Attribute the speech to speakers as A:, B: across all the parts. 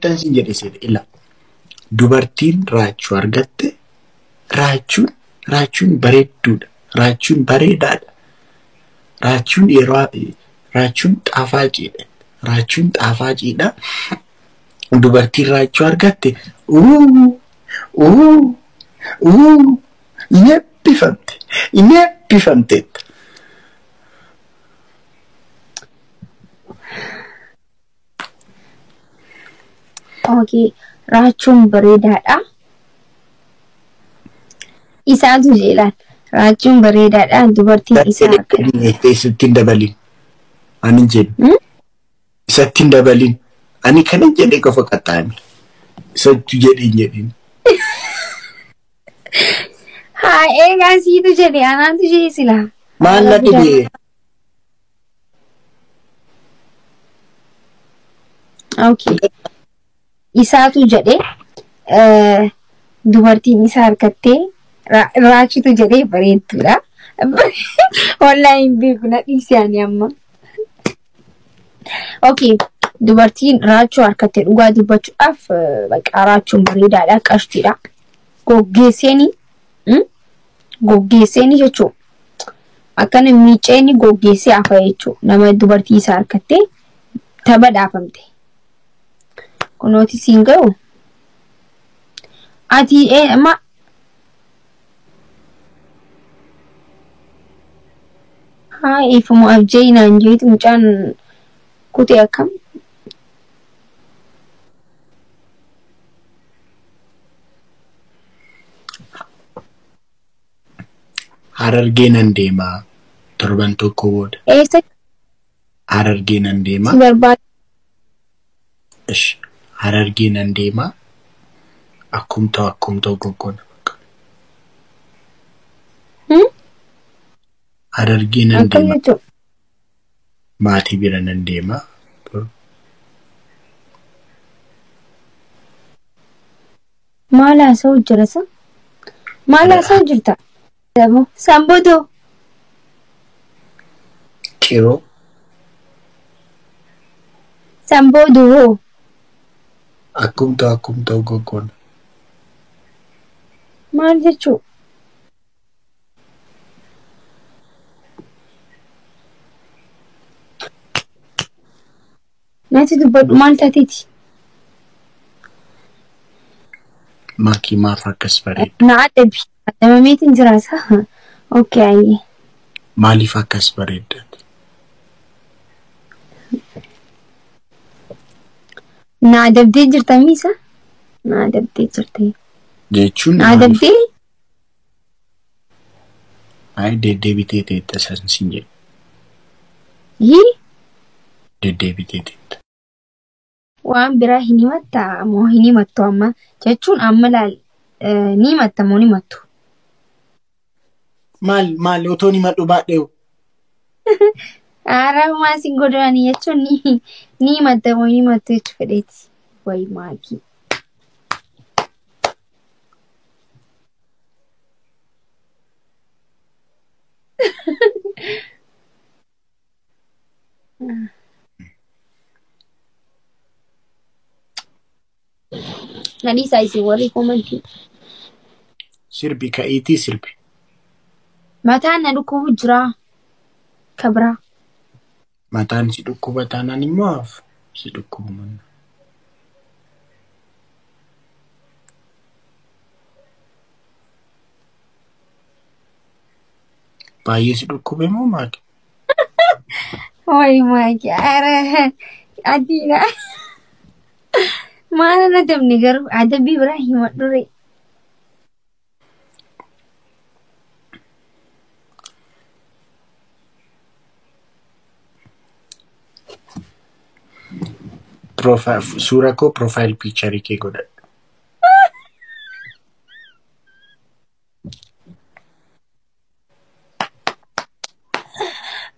A: beektan sin jedhe ila dubartiin raachuu argatte raachuun bareedduudha. Raachuun bareedaadha. Raachuun yeroo raachuun xaafaaciidha. Raachuun xaafaaciidha. Dubartiin raachuu argatte inebbifamte.
B: Okay, raachuun bareedaadha. Isaatu jeelaan. Raachuun bareedaadha. Dubartiin isaa
A: argatte. Isattiin dabalin. Ani jedhu. Isattiin dabalin. Ani kana jedhee qofa qaxaame. Isattu jedhin.
B: Haa eegaa siitu jedhe anaatu jedhe silaa.
A: Maal na dhibee?
B: Okay. Isaatu jedhe dubartiin isaa argattee raachitu jedhee bareedduudha. Wallahi hin beeku na dhiisee ani amma. Okay. Dubartiin raachuu argattee dhugaa dubbachuudhaaf baqa raachuun bareedaadha. Qashtiidha. Goggeesseeni jechuun akkana miiceeni goggeessee hafa jechuun nama dubartii isaa argattee tapha dhaafamte. Kunooti siin ga'u ati amma haa ifamu abjee naan jeetu mucaan kutee akkam
A: Harargee nan deemaa torban tokko booda. Harargee nan deemaa. Harargee nan deemaa. Akkum ta'u goggoona. Harargee nan deemaa. Maatii bira nan deemaa.
B: Maal haasa'u jirasa? Maal haasa'u jirta? Sambodo.
A: Kiro.
B: Sambodo.
A: Akkum ta'u goggoona.
B: Maal jechuu? Nati dubbadhu maal taateeti?
A: Makii maaf akkas bareedda?
B: Na adabi. Adamameetiin jiraasa? Okay.
A: Maaliif akkas bareedda?
B: Na adabdee jirta miisa? Na adabdee jirta.
A: Jechuun
B: na adabdee?
A: Ay deddeebitee teetta sansin jedhu.
B: Yii?
A: Deddeebitee teetta.
B: Waan biraa hin himatta moo hin himattu amma? Jechuun amma laal ni himatta moo ni himattu?
A: Maal otoo ni himadhu baadhee?
B: Aaraa sin godhanii jechuun ni himatta moo ni himattu jechuun fedheeti. Wayi Makii. Nadi saisi wari komenti.
A: Sirbi ka'iitii sirbi.
B: Mataan na dhukkubu jira. Kabra.
A: Mataan si dhukkuba taanaan immoo si dhukkubu manna. Baay'ee si dhukkube moo Makii?
B: Wayi Makii ara adiidha. Maal na dabni garuu adabii biraa himadhure.
A: Suura koo profile picture kee godhadhu.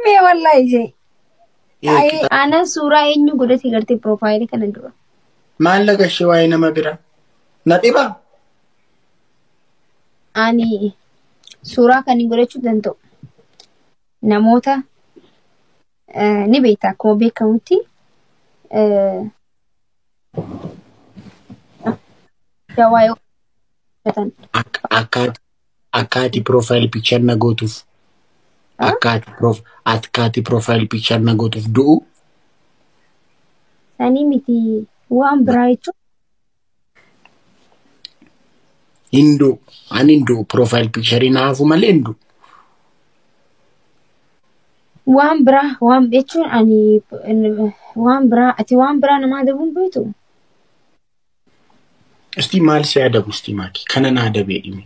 B: Mee wallahi ishee. Ana suuraa eenyu godhate gartee profile kana dura.
A: Maal lagashee waa'ee nama bira? Na dhibaa?
B: Ani suuraa kan godhachuu danda'u. Namoota ni beekta akkuma beekamutti Jawaayo tan.
A: Akkati profile picture na gootuuf. Akkati profile picture na gootuuf du'u.
B: Sani miti waan biraa jechuun.
A: Hindu. Ani hindu profile picture naafu malee hindu.
B: Waan biraa waan jechuun ani waan biraa ati waan biraa namaa adabuun beektu.
A: Isti maal si adabu isti Makii kana na adabee dhimi.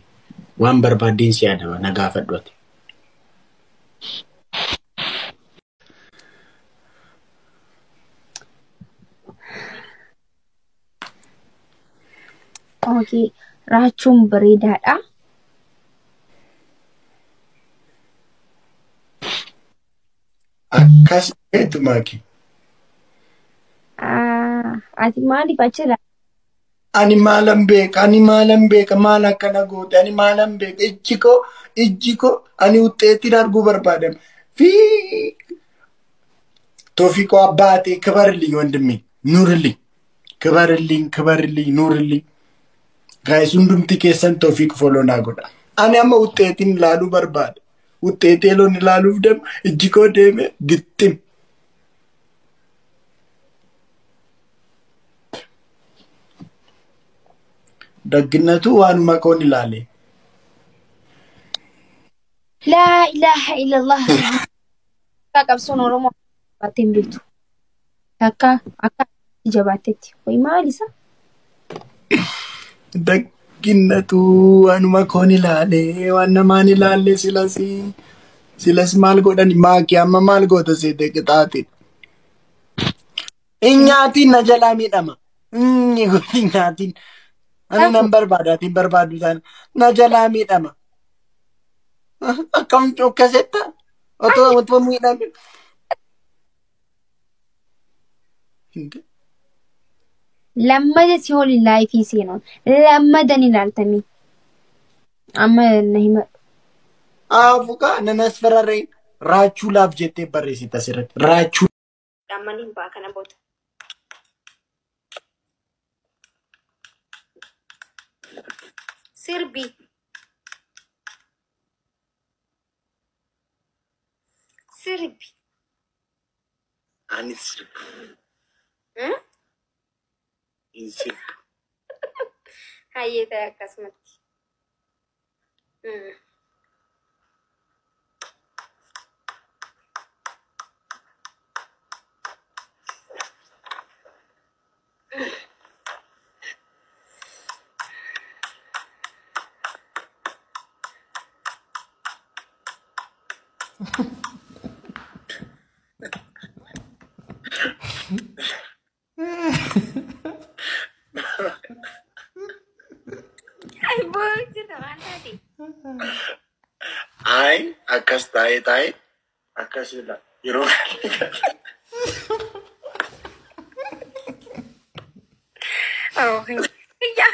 A: Waan barbaadeen si adaba na gaafadhu ati.
B: Okay, Rachuun bareedaadha.
A: Akkas ta'etu Makii.
B: Ati maaliif achirra?
A: Ani maalan beeka maal akkana goote ani maalan beeka ijji koo ani wuxxeettiin arguu barbaadam fi Toofiqoo abbaatee kibarli wandimmi nuurli kibarli nuurli gaayis hundumti keessan Toofiq foloo naa godha ani amma wuxxeettiin ilaaluu barbaada wuxxeetee loon ilaaluuf deema ijji koo deeme gittim. Dagginatu waanuma koon ilaale.
B: La ilaha illallah. Qabsoon Oromoo baatee hin beektu. Akka jabaatetti. Wayi maal isa?
A: Dagginatu waanuma koon ilaale waan namaan ilaalle silas maal godhani Makii amma maal goota seete qixaate. Inyaatiin na jalaa miidhama. Inyaatiin. Ani nan barbaadaatiin barbaadu isaan na jalaa miidhama. Akkam cokkasetta otoo miidhame.
B: Lammada si waliin laayifii seenuun lammadan ilaaltanii. Amma na hima.
A: Afuukaa nanas fararreen Rachuu laaf jettee barreessita asirratti. Rachuu.
B: Dhammaniin baa kana booda. Sirbi.
A: Ani sirbi. Sirbi.
B: Hayyee ta'e akkasumatti. Ay, boleh mana tadi?
A: Ay, akkas taa'ee akkasidha yeroo
B: Oh, ya.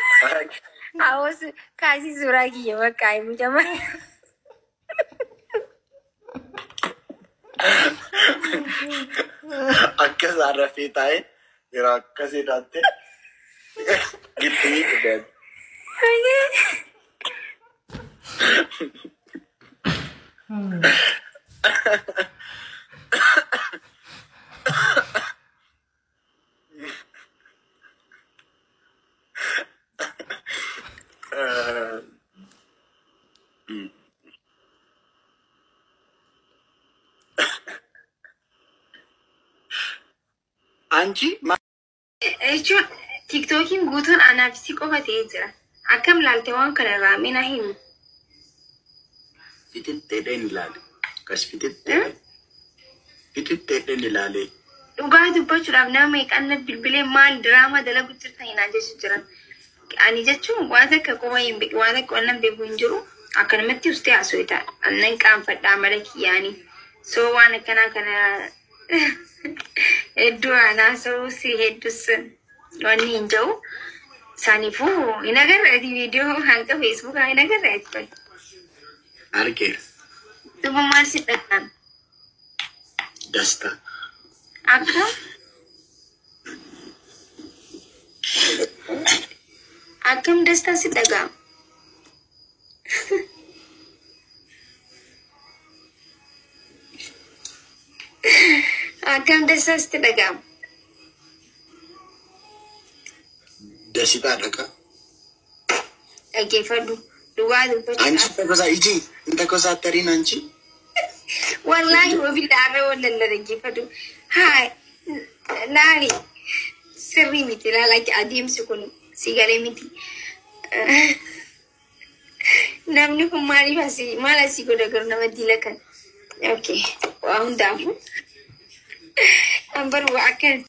B: Awas kasih surat kia pakai macam mana?
A: akkas arrafee taa'ee yeroo akkasidhaatti gittii dhufeen. Anji
B: Jechuun tiktokiin guutuun anaaf si qofa ta'ee jira. Akkam laalte waan kana irraa mina himu.
A: fititteedhaan ilaale. Akkas fititteedhaan ilaale.
B: Dhugaa dubbachuudhaaf nama meeqannat bilbilee maal diraamaa dalagu jirtan hin ajjeesu jiran. Ani jechuun waan akka qofa hin beeku waan akka wannan beeku hin jiru akkanumatti ustee haasofita. Annan qaanfadhaa mala kiyyaanii. So waan akkanaa kana hedduu anaasoo si hedduus wanni hin jiru. Saniifuu hin agarreeti viidiyoo hanga feesbuukaa hin agarreeti.
A: Argeera.
B: Duuba maal si dhaqan?
A: Dasta.
B: Akka? Akkam dastaa si dhaga'ama. Akkam dastaa si dhaga'ama.
A: Dasitaa dhaqa.
B: Dhaggeeffadhu. Duwwaa dubbatu.
A: Anchi takosaa iji takosaa tariin anchi.
B: Wallahi wabillahi wala la dhaggeeffadhu. Hai laali sirrii miti laalaki adeemsi kun si galee miti. Namni kun maaliif maal asii godha garuu nama diila kan. Okay, waa hundaafu. Ambar waa akkan